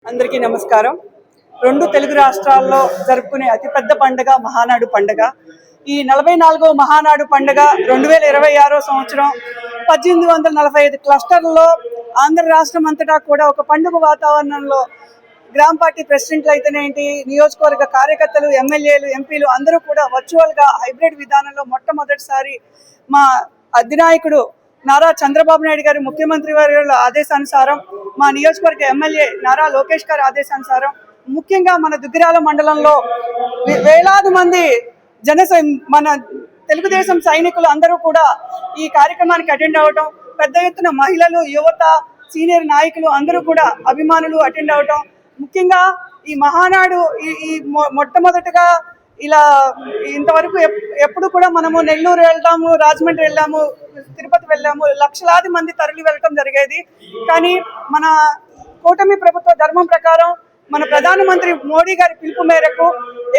అందరికీ నమస్కారం. రెండు తెలుగు రాష్ట్రాల్లో జరుపుకునే అతిపెద్ద పండుగ మహానాడు పండుగ. ఈ 44వ మహానాడు పండుగ 2026 సంవత్సరం 1845 క్లస్టర్లో ఆంధ్ర రాష్ట్రం అంతటా కూడా ఒక పండుగ వాతావరణంలో గ్రామ పార్టీ ప్రెసిడెంట్లు అయితేనేంటి, నియోజకవర్గ కార్యకర్తలు, ఎమ్మెల్యేలు, ఎంపీలు అందరూ కూడా వర్చువల్గా హైబ్రిడ్ విధానంలో మొట్టమొదటిసారి మా అధినాయకుడు నారా చంద్రబాబు నాయుడు గారి ముఖ్యమంత్రి వర్యుల ఆదేశానుసారం, మా నియోజకవర్గ ఎమ్మెల్యే నారా లోకేష్ గారి ఆదేశానుసారం, ముఖ్యంగా మన దుగ్గిరాల మండలంలో వేలాది మంది మన తెలుగుదేశం సైనికులు అందరూ కూడా ఈ కార్యక్రమానికి అటెండ్ అవ్వటం, పెద్ద ఎత్తున మహిళలు, యువత, సీనియర్ నాయకులు అందరూ కూడా అభిమానులు అటెండ్ అవ్వటం, ముఖ్యంగా ఈ మహానాడు ఈ మొట్టమొదటిగా ఇలా ఇంతవరకు ఎప్పుడు కూడా మనము నెల్లూరు వెళ్తాము, రాజమండ్రి వెళ్ళాము, తిరుపతి వెళ్ళాము, లక్షలాది మంది తరలి వెళ్ళటం జరిగేది. కానీ మన కూటమి ప్రభుత్వ ధర్మం ప్రకారం మన ప్రధానమంత్రి మోడీ గారి పిలుపు మేరకు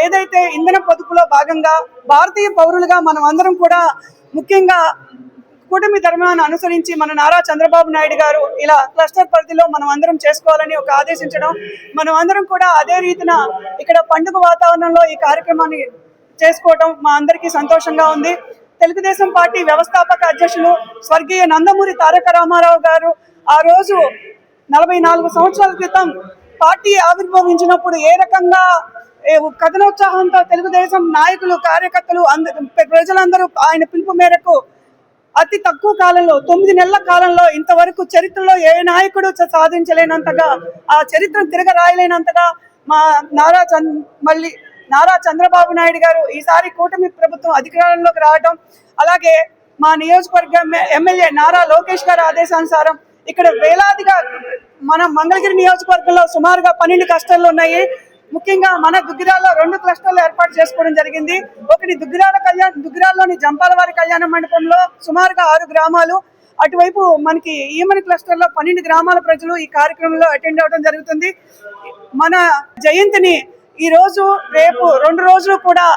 ఏదైతే ఇంధన పొదుపులో భాగంగా భారతీయ పౌరులుగా మనం అందరం కూడా ముఖ్యంగా కూటమి ధర్మాన్ని అనుసరించి మన నారా చంద్రబాబు నాయుడు గారు ఇలా క్లస్టర్ పరిధిలో మనం అందరం చేసుకోవాలని ఒక ఆదేశించడం, మనం అందరం కూడా అదే రీతిన ఇక్కడ పండుగ వాతావరణంలో ఈ కార్యక్రమాన్ని చేసుకోవడం మా అందరికీ సంతోషంగా ఉంది. తెలుగుదేశం పార్టీ వ్యవస్థాపక అధ్యక్షులు స్వర్గీయ నందమూరి తారక రామారావు గారు ఆ రోజు 44 సంవత్సరాల క్రితం పార్టీ ఆవిర్భవించినప్పుడు ఏ రకంగా కథనోత్సాహంతో తెలుగుదేశం నాయకులు, కార్యకర్తలు, ప్రజలందరూ ఆయన పిలుపు మేరకు అతి తక్కువ కాలంలో 9 నెలల కాలంలో ఇంతవరకు చరిత్రలో ఏ నాయకుడు సాధించలేనంతగా, ఆ చరిత్రను తిరగరాయలేనంతగా మా నారా చంద్రబాబు నాయుడు గారు ఈసారి కూటమి ప్రభుత్వం అధికారంలోకి రావడం, అలాగే మా నియోజకవర్గ ఎమ్మెల్యే నారా లోకేష్ గారి ఆదేశానుసారం ఇక్కడ వేలాదిగా మన మంగళగిరి నియోజకవర్గంలో సుమారుగా 12 క్లస్టర్లు ఉన్నాయి. ముఖ్యంగా మన దుగ్గిరాల్లో 2 క్లస్టర్లు ఏర్పాటు చేసుకోవడం జరిగింది. ఒకటి దుగ్గిరాల్లోని జంపాలవారి కళ్యాణ మండపంలో సుమారుగా 6 గ్రామాలు, అటువైపు మనకి ఈమని క్లస్టర్లో 12 గ్రామాల ప్రజలు ఈ కార్యక్రమంలో అటెండ్ అవ్వడం జరుగుతుంది. మన జయంతిని ఈరోజు రేపు 2 రోజులు కూడా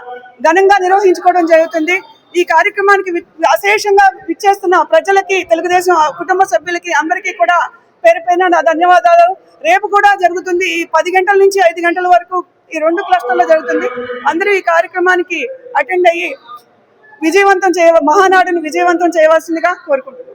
ఘనంగా నిర్వహించుకోవడం జరుగుతుంది. ఈ కార్యక్రమానికి అశేషంగా విచ్చేస్తున్న ప్రజలకి, తెలుగుదేశం కుటుంబ సభ్యులకి అందరికీ కూడా పేరు పైన నా ధన్యవాదాలు. రేపు కూడా జరుగుతుంది. ఈ 10 గంటల నుంచి 5 గంటల వరకు ఈ 2 క్లస్టర్లో జరుగుతుంది. అందరూ ఈ కార్యక్రమానికి అటెండ్ అయ్యి మహానాడుని విజయవంతం చేయవలసిందిగా కోరుకుంటున్నాను.